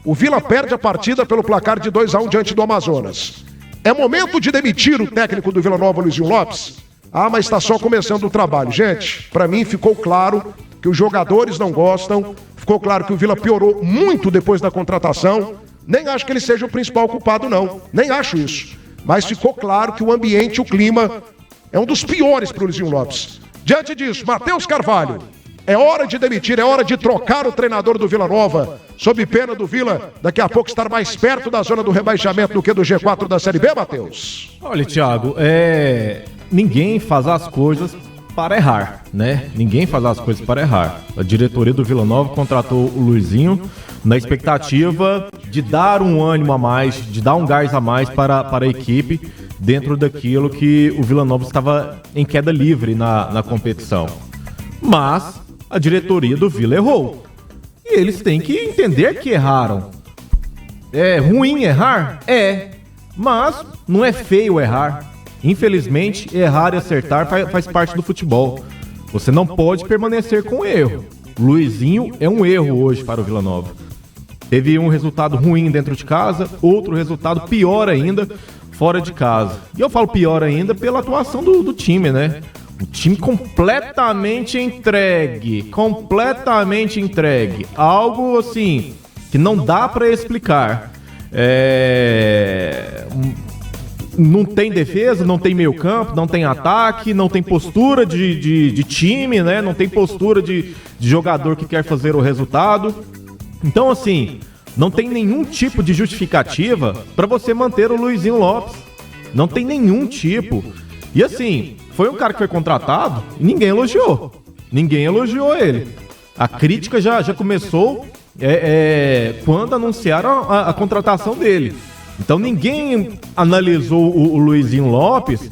O Vila perde a partida pelo placar de 2-1 diante do Amazonas. É momento de demitir o técnico do Vila Nova, Luizinho Lopes? Ah, mas está só começando o trabalho. Gente, para mim ficou claro que os jogadores não gostam, ficou claro que o Vila piorou muito depois da contratação. Nem acho que ele seja o principal culpado, não. Nem acho isso. Mas ficou claro que o ambiente, o clima, é um dos piores para o Luizinho Lopes. Diante disso, Matheus Carvalho, é hora de demitir, é hora de trocar o treinador do Vila Nova, sob pena do Vila daqui a pouco estar mais perto da zona do rebaixamento do que do G4 da Série B, Matheus? Olha, Thiago, ninguém faz as coisas para errar, né? Ninguém faz as coisas para errar. A diretoria do Vila Nova contratou o Luizinho na expectativa de dar um ânimo a mais, de dar um gás a mais para a equipe dentro daquilo que o Vila Nova estava em queda livre na competição. Mas a diretoria do Vila errou. E eles têm que entender que erraram. É ruim errar? É. Mas não é feio errar. Infelizmente, errar e acertar faz parte do futebol. Você não pode permanecer com erro. Luizinho é um erro hoje para o Vila Nova. Teve um resultado ruim dentro de casa, outro resultado pior ainda fora de casa. E eu falo pior ainda pela atuação do time, né? O time completamente entregue. Algo assim que não dá para explicar. Não tem defesa, não tem meio campo, não tem ataque, não tem postura de time, né? Não tem postura de jogador que quer fazer o resultado. Então, assim, não tem nenhum tipo de justificativa para você manter o Luizinho Lopes. Não tem nenhum tipo. E assim, foi um cara que foi contratado e ninguém elogiou. Ninguém elogiou ele. A crítica já começou quando anunciaram a contratação dele. Então ninguém analisou o Luizinho Lopes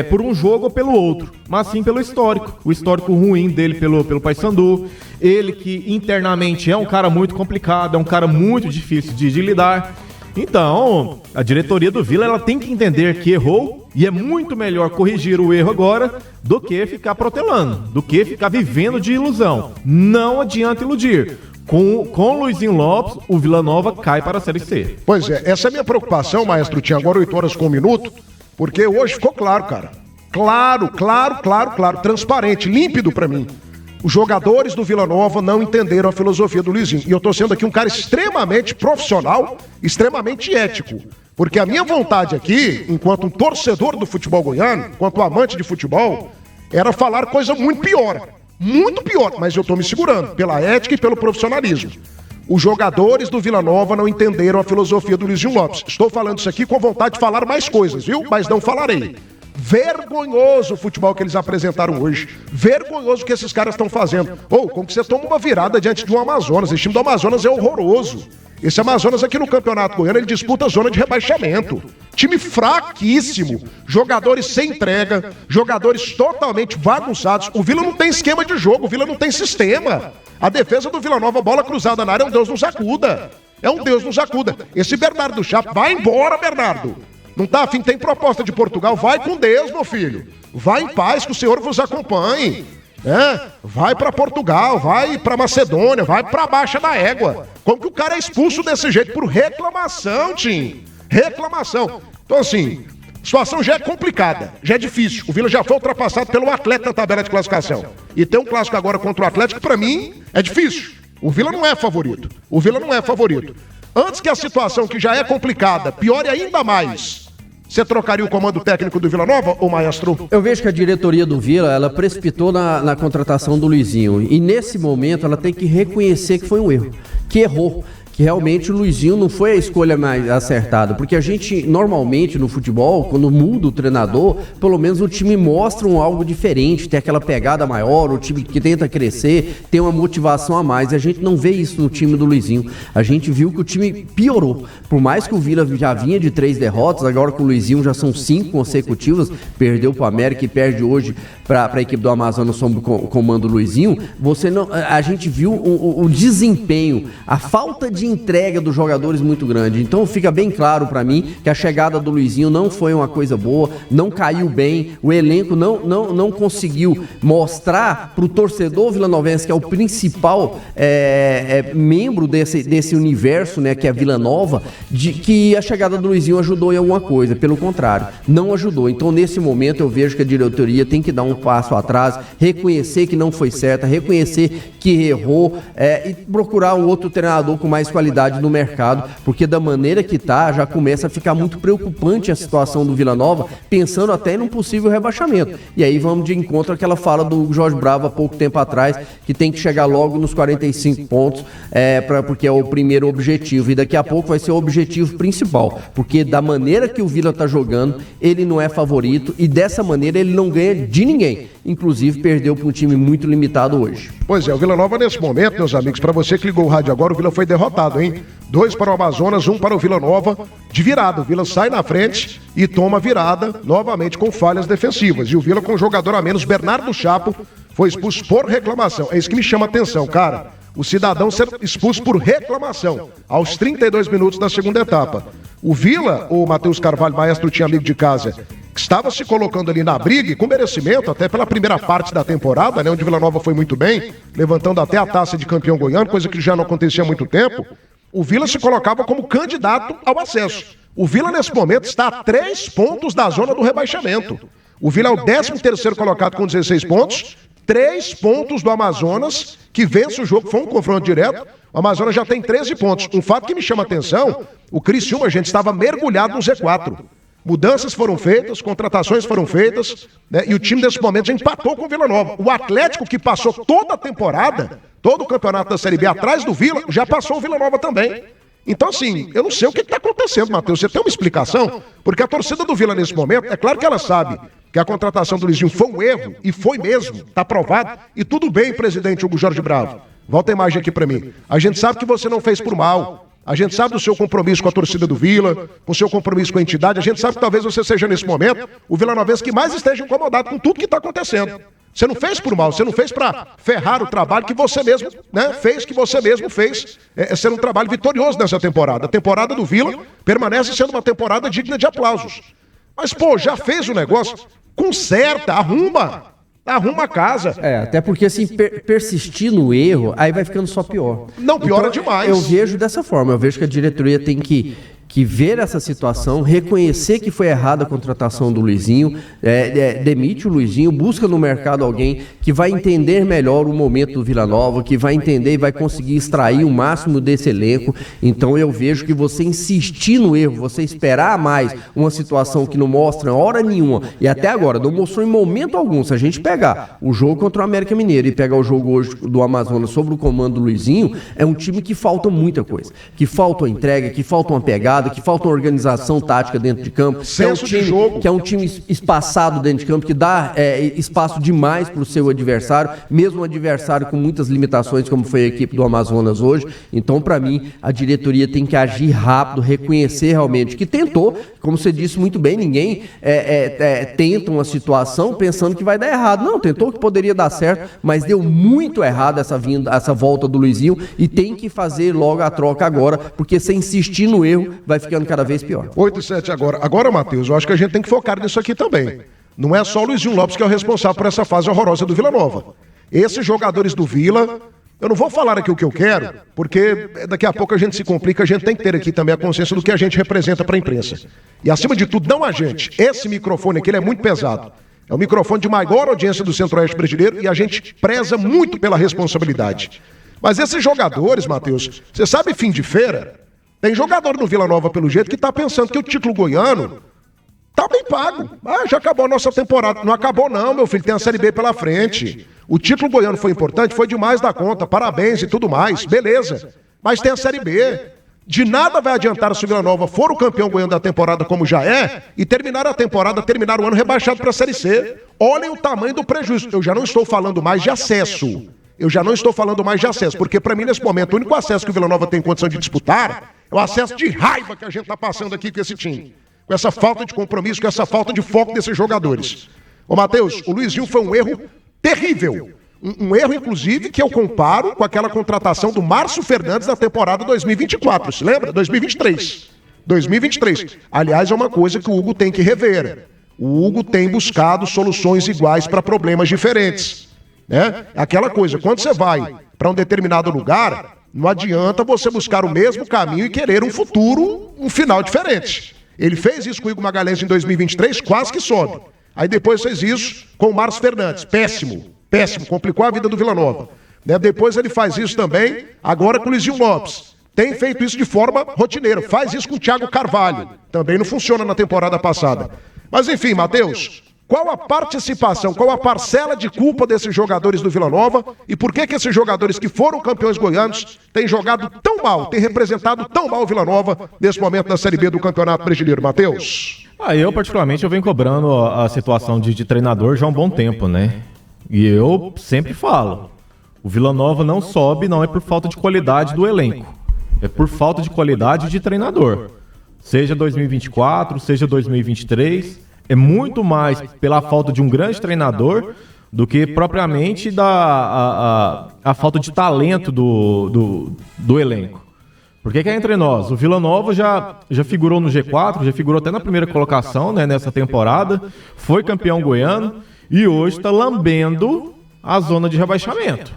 por um jogo ou pelo outro, mas sim pelo histórico. O histórico ruim dele pelo Paysandu. Ele que internamente é um cara muito complicado, é um cara muito difícil de lidar. Então, a diretoria do Vila ela tem que entender que errou e é muito melhor corrigir o erro agora do que ficar protelando, do que ficar vivendo de ilusão. Não adianta iludir. Com o Luizinho Lopes, o Vila Nova cai para a Série C. Pois é, essa é a minha preocupação, maestro. Tinha agora 8 horas com 1 minuto, porque hoje ficou claro, cara. Claro, transparente, límpido pra mim. Os jogadores do Vila Nova não entenderam a filosofia do Luizinho. E eu tô sendo aqui um cara extremamente profissional, extremamente ético. Porque a minha vontade aqui, enquanto um torcedor do futebol goiano, enquanto amante de futebol, era falar coisa muito pior. Muito pior, mas eu tô me segurando, pela ética e pelo profissionalismo. Os jogadores do Vila Nova não entenderam a filosofia do Luizinho Lopes. Estou falando isso aqui com vontade de falar mais coisas, viu? Mas não falarei. Vergonhoso o futebol que eles apresentaram hoje. Vergonhoso o que esses caras estão fazendo. Como que você toma uma virada diante de um Amazonas? Esse time do Amazonas é horroroso. Esse Amazonas aqui no Campeonato Goiano, ele disputa a zona de rebaixamento. Time fraquíssimo. Jogadores sem entrega. Jogadores totalmente bagunçados. O Vila não tem esquema de jogo. O Vila não tem sistema. A defesa do Vila Nova, bola cruzada na área, é um Deus nos acuda. Esse Bernardo Chapo, vai embora, Bernardo. Não tá afim, tem proposta de Portugal? Vai com Deus, meu filho. Vai em paz, que o Senhor vos acompanhe. Vai pra Portugal, vai pra Macedônia, vai pra Baixa da Égua. Como que o cara é expulso desse jeito? Por reclamação, Tim. Reclamação. Então, assim, a situação já é complicada, já é difícil. O Vila já foi ultrapassado pelo Atlético na tabela de classificação. E tem um clássico agora contra o Atlético que, pra mim, é difícil. O Vila não é favorito. Antes que a situação, que já é complicada, piore ainda mais, você trocaria o comando técnico do Vila Nova, ô maestro? Eu vejo que a diretoria do Vila, ela precipitou na contratação do Luizinho. E nesse momento ela tem que reconhecer que foi um erro, que errou. Que realmente o Luizinho não foi a escolha mais acertada, porque a gente normalmente no futebol, quando muda o treinador, pelo menos o time mostra algo diferente, tem aquela pegada maior, o time que tenta crescer, tem uma motivação a mais, e a gente não vê isso no time do Luizinho. A gente viu que o time piorou, por mais que o Vila já vinha de 3 derrotas, agora com o Luizinho já são 5 consecutivas, perdeu para o América e perde hoje para a equipe do Amazonas sob o comando do Luizinho. A gente viu o desempenho, a falta de entrega dos jogadores muito grande. Então fica bem claro para mim que a chegada do Luizinho não foi uma coisa boa, não caiu bem, o elenco não conseguiu mostrar para o torcedor vilanovense, que é o principal membro desse universo, né, que é a Vila Nova, de que a chegada do Luizinho ajudou em alguma coisa. Pelo contrário, não ajudou. Então nesse momento eu vejo que a diretoria tem que dar um passo atrás, reconhecer que não foi certa, reconhecer que errou e procurar um outro treinador com mais qualidade no mercado, porque da maneira que tá, já começa a ficar muito preocupante a situação do Vila Nova, pensando até em um possível rebaixamento. E aí vamos de encontro àquela fala do Jorge Bravo há pouco tempo atrás, que tem que chegar logo nos 45 pontos, porque é o primeiro objetivo, e daqui a pouco vai ser o objetivo principal, porque da maneira que o Vila tá jogando, ele não é favorito, e dessa maneira ele não ganha de ninguém. Inclusive perdeu para um time muito limitado hoje. Pois é, o Vila Nova nesse momento, meus amigos, para você que ligou o rádio agora, o Vila foi derrotado, hein? 2 para o Amazonas, 1 para o Vila Nova, de virada. O Vila sai na frente e toma virada, novamente com falhas defensivas. E o Vila com um jogador a menos, Bernardo Chapo, foi expulso por reclamação. É isso que me chama a atenção, cara. O cidadão ser expulso por reclamação, aos 32 minutos da segunda etapa. O Vila, o Matheus Carvalho, maestro, tinha amigo de casa, que estava se colocando ali na briga, e com merecimento, até pela primeira parte da temporada, né, onde o Vila Nova foi muito bem, levantando até a taça de campeão goiano, coisa que já não acontecia há muito tempo. O Vila se colocava como candidato ao acesso. O Vila, nesse momento, está a 3 pontos da zona do rebaixamento. O Vila é o 13º colocado com 16 pontos, 3 pontos do Amazonas, que vence o jogo, foi um confronto direto. O Amazonas já tem 13 pontos. Um fato que me chama a atenção, o Criciúma, gente, estava mergulhado no Z4. Mudanças foram feitas, contratações foram feitas, né, e o time nesse momento já empatou com o Vila Nova. O Atlético, que passou toda a temporada, todo o campeonato da Série B atrás do Vila, já passou o Vila Nova também. Então, assim, eu não sei o que está acontecendo, Matheus. Você tem uma explicação? Porque a torcida do Vila nesse momento, é claro que ela sabe que a contratação do Luizinho foi um erro, e foi mesmo, está provado. E tudo bem, presidente Hugo Jorge Bravo. Volta a imagem aqui para mim. A gente sabe que você não fez por mal. A gente sabe do seu compromisso com a torcida do Vila, com o seu compromisso com a entidade. A gente sabe que talvez você seja, nesse momento, o vilanovense que mais esteja incomodado com tudo que está acontecendo. Você não fez por mal, você não fez para ferrar o trabalho que você mesmo, né, fez, que você mesmo fez ser um trabalho vitorioso nessa temporada. A temporada do Vila permanece sendo uma temporada digna de aplausos. Mas, pô, já fez o negócio, conserta, arruma a casa. Até porque assim, persistir no erro, aí vai ficando só pior. Não, piora demais. Eu vejo dessa forma, eu vejo que a diretoria tem que ver essa situação, reconhecer que foi errada a contratação do Luizinho, demite o Luizinho, busca no mercado alguém que vai entender melhor o momento do Vila Nova, que vai entender e vai conseguir extrair o máximo desse elenco. Então eu vejo que você insistir no erro, você esperar mais uma situação que não mostra hora nenhuma, e até agora não mostrou em momento algum. Se a gente pegar o jogo contra o América Mineiro e pegar o jogo hoje do Amazonas sob o comando do Luizinho, é um time que falta muita coisa, que falta uma entrega, que falta uma pegada, que falta uma organização tática dentro de campo, que é um time espaçado dentro de campo, que dá espaço demais para o seu adversário, mesmo um adversário com muitas limitações, como foi a equipe do Amazonas hoje. Então, para mim, a diretoria tem que agir rápido, reconhecer realmente que tentou, como você disse muito bem, ninguém tenta uma situação pensando que vai dar errado. Não, tentou que poderia dar certo, mas deu muito errado essa volta do Luizinho, e tem que fazer logo a troca agora, porque se insistir no erro, vai ficando cada vez pior. 8-7 agora. Agora, Matheus, eu acho que a gente tem que focar nisso aqui também. Não é só o Luizinho Lopes que é o responsável por essa fase horrorosa do Vila Nova. Esses jogadores do Vila, eu não vou falar aqui o que eu quero, porque daqui a pouco a gente se complica, a gente tem que ter aqui também a consciência do que a gente representa para a imprensa. E acima de tudo, não a gente. Esse microfone aqui, ele é muito pesado. É o microfone de maior audiência do Centro-Oeste brasileiro, e a gente preza muito pela responsabilidade. Mas esses jogadores, Matheus, você sabe, fim de feira, tem jogador no Vila Nova, pelo jeito, que tá pensando que o título goiano tá bem pago. Já acabou a nossa temporada. Não acabou não, meu filho, tem a Série B pela frente. O título goiano foi importante, foi demais da conta, parabéns e tudo mais, beleza. Mas tem a Série B. De nada vai adiantar se o Vila Nova for o campeão goiano da temporada, como já é, e terminar a temporada, terminar o ano rebaixado para a Série C. Olhem o tamanho do prejuízo. Eu já não estou falando mais de acesso. Porque para mim, nesse momento, o único acesso que o Vila Nova tem condição de disputar é o acesso de raiva que a gente está passando aqui com esse time. Com essa falta de compromisso, com essa falta de foco desses jogadores. Ô, Matheus, o Luizinho foi um erro terrível. Um erro, inclusive, que eu comparo com aquela contratação do Márcio Fernandes na temporada 2024. Se lembra? 2023. Aliás, é uma coisa que o Hugo tem que rever. O Hugo tem buscado soluções iguais para problemas diferentes. Né? Aquela coisa, quando você vai para um determinado lugar, não adianta você buscar o mesmo caminho e querer um futuro, um final diferente. Ele fez isso com o Igor Magalhães em 2023, quase que sobe. Aí depois fez isso com o Márcio Fernandes. Péssimo, complicou a vida do Vila Nova. Né? Depois ele faz isso também, agora com o Luizinho Lopes. Tem feito isso de forma rotineira. Faz isso com o Thiago Carvalho. Também não funciona na temporada passada. Mas enfim, Matheus, qual a participação, qual a parcela de culpa desses jogadores do Vila Nova e por que esses jogadores que foram campeões goianos têm jogado tão mal, têm representado tão mal o Vila Nova nesse momento da Série B do Campeonato Brasileiro, Matheus? Eu particularmente venho cobrando a situação de treinador já há um bom tempo, né? E eu sempre falo, o Vila Nova não sobe, não é por falta de qualidade do elenco, é por falta de qualidade de treinador. Seja 2024, seja 2023, é muito mais pela falta de um grande treinador do que propriamente a falta de talento do elenco. Porque que é entre nós, o Vila Nova já figurou no G4, já figurou até na primeira colocação, né, nessa temporada, foi campeão goiano e hoje está lambendo a zona de rebaixamento.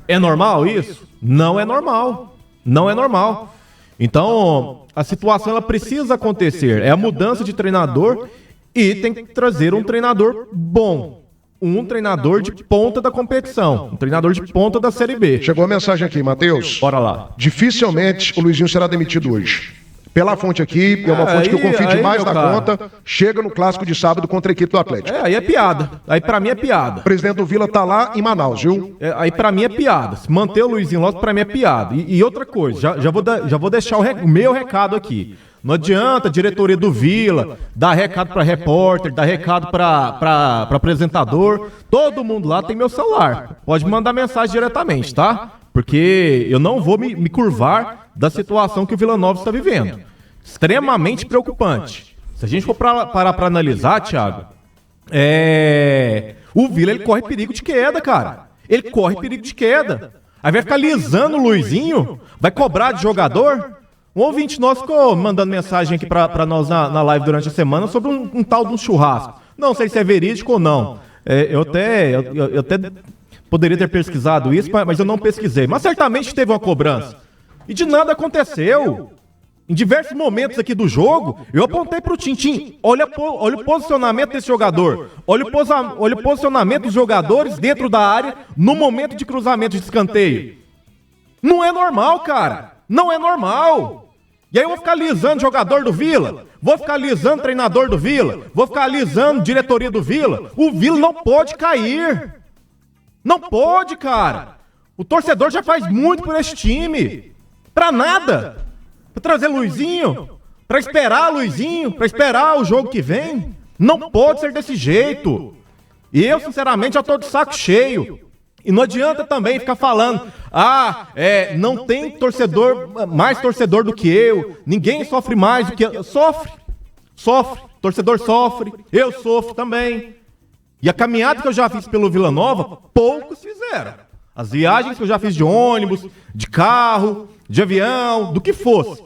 É normal isso? Não é normal. Não é normal. Então, a situação ela precisa acontecer. É a mudança de treinador e tem que trazer um treinador bom. Um treinador de ponta da competição. Um treinador de ponta da Série B. Chegou a mensagem aqui, Matheus. Bora lá. Dificilmente o Luizinho será demitido hoje. Pela fonte aqui, é uma fonte que eu confio demais na conta, chega no clássico de sábado contra a equipe do Atlético. Aí é piada. Aí pra mim é piada. O presidente do Vila tá lá em Manaus, viu? Aí pra mim é piada. Se manter o Luizinho Lopes, pra mim é piada. E outra coisa, já vou deixar o meu recado aqui. Não adianta a diretoria do Vila dar recado pra repórter, dar recado pra apresentador. Todo mundo lá tem meu celular. Pode mandar mensagem diretamente, tá? Porque eu não vou me curvar da situação que o Vila Nova está vivendo. Extremamente preocupante. Se a gente for parar para analisar, Thiago, o Vila ele corre perigo de queda, cara. Ele corre perigo de queda. Aí vai ficar lisando o Luizinho, vai cobrar de jogador. Um ouvinte nosso ficou mandando mensagem aqui para nós na live durante a semana sobre um tal de um churrasco. Não sei se é verídico ou não. Eu até poderia ter pesquisado isso, mas eu não pesquisei. Mas certamente teve uma cobrança. E de nada aconteceu. Em diversos momentos aqui do jogo, eu apontei pro Tintim. Olha o posicionamento desse jogador. Olha o posicionamento dos jogadores dentro da área no momento de cruzamento de escanteio. Não é normal, cara. Não é normal. E aí eu vou ficar alisando jogador do Vila. Vou ficar alisando treinador do Vila. Vou ficar alisando diretoria do Vila. O Vila não pode cair. Não pode, cara. O torcedor já faz muito por esse time. Pra nada. Pra trazer Luizinho. Pra esperar Luizinho. Pra esperar o jogo que vem. Não pode ser desse jeito. E eu, sinceramente, já tô de saco cheio. E não adianta também ficar falando, não tem torcedor, mais torcedor do que eu. Ninguém sofre mais do que eu. Sofre. Torcedor sofre. Eu sofro também. E a caminhada que eu já fiz pelo Vila Nova, poucos fizeram. As viagens que eu já fiz de ônibus, de carro, de avião, do que fosse,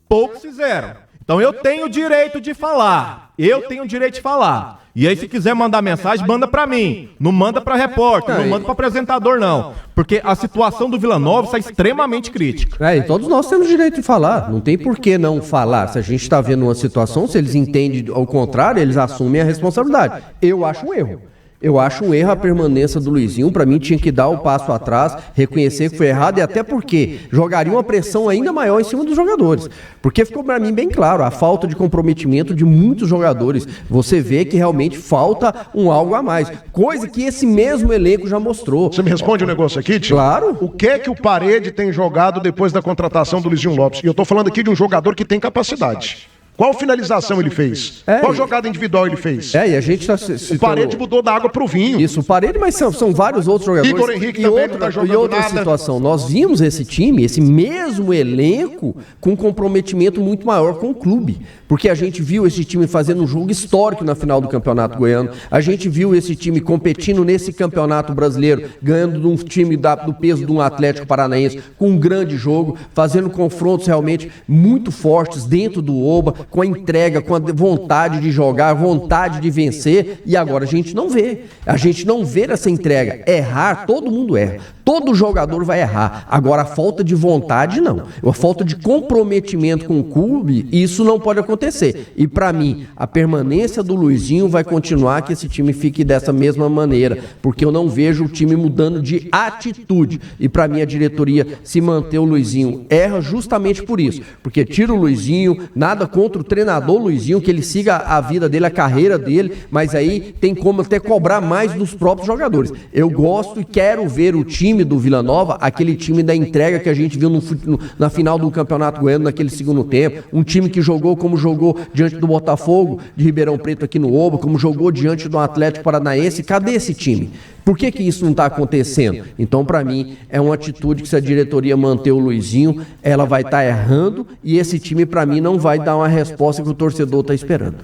poucos fizeram. Então eu tenho o direito de falar. E aí se quiser mandar mensagem, manda pra mim. Não manda pra repórter, não manda pra apresentador, não. Porque a situação do Vila Nova está extremamente crítica. E todos nós temos direito de falar. Não tem por que não falar. Se a gente está vendo uma situação, se eles entendem ao contrário, eles assumem a responsabilidade. Eu acho um erro. Eu acho um erro a permanência do Luizinho. Pra mim tinha que dar o passo atrás, reconhecer que foi errado e até porque jogaria uma pressão ainda maior em cima dos jogadores. Porque ficou pra mim bem claro a falta de comprometimento de muitos jogadores. Você vê que realmente falta um algo a mais. Coisa que esse mesmo elenco já mostrou. Você me responde um negócio aqui, tio? Claro. O que é que o Parede tem jogado depois da contratação do Luizinho Lopes? E eu tô falando aqui de um jogador que tem capacidade. Qual finalização ele fez? Qual jogada individual ele fez? E a gente tá O Parede mudou da água pro vinho. Isso, o Parede, mas são vários outros jogadores. Igor Henrique também não tá jogando e outra nada. situação, nós vimos esse time, esse mesmo elenco, com um comprometimento muito maior com o clube. Porque a gente viu esse time fazendo um jogo histórico na final do Campeonato Goiano, a gente viu esse time competindo nesse Campeonato Brasileiro, ganhando de um time do peso de um Atlético Paranaense, com um grande jogo, fazendo confrontos realmente muito fortes dentro do Oba, com a entrega, com a vontade de jogar, vontade de vencer, e agora a gente não vê. A gente não vê essa entrega. Errar, todo mundo erra. Todo jogador vai errar. Agora, a falta de vontade, não. A falta de comprometimento com o clube, isso não pode acontecer. E, para mim, a permanência do Luizinho vai continuar que esse time fique dessa mesma maneira, porque eu não vejo o time mudando de atitude. E, para mim, a diretoria, se manter o Luizinho, erra justamente por isso. Porque tira o Luizinho, nada contra o treinador Luizinho, que ele siga a vida dele, a carreira dele, mas aí tem como até cobrar mais dos próprios jogadores. Eu gosto e quero ver o time do Vila Nova, aquele time da entrega que a gente viu na final do Campeonato Goiano, naquele segundo tempo, um time que jogou como jogou diante do Botafogo de Ribeirão Preto aqui no Oba, como jogou diante do Atlético Paranaense. Cadê esse time? Por que isso não está acontecendo? Então, para mim, é uma atitude que, se a diretoria manter o Luizinho, ela vai estar errando, e esse time, para mim, não vai dar uma resposta que o torcedor está esperando.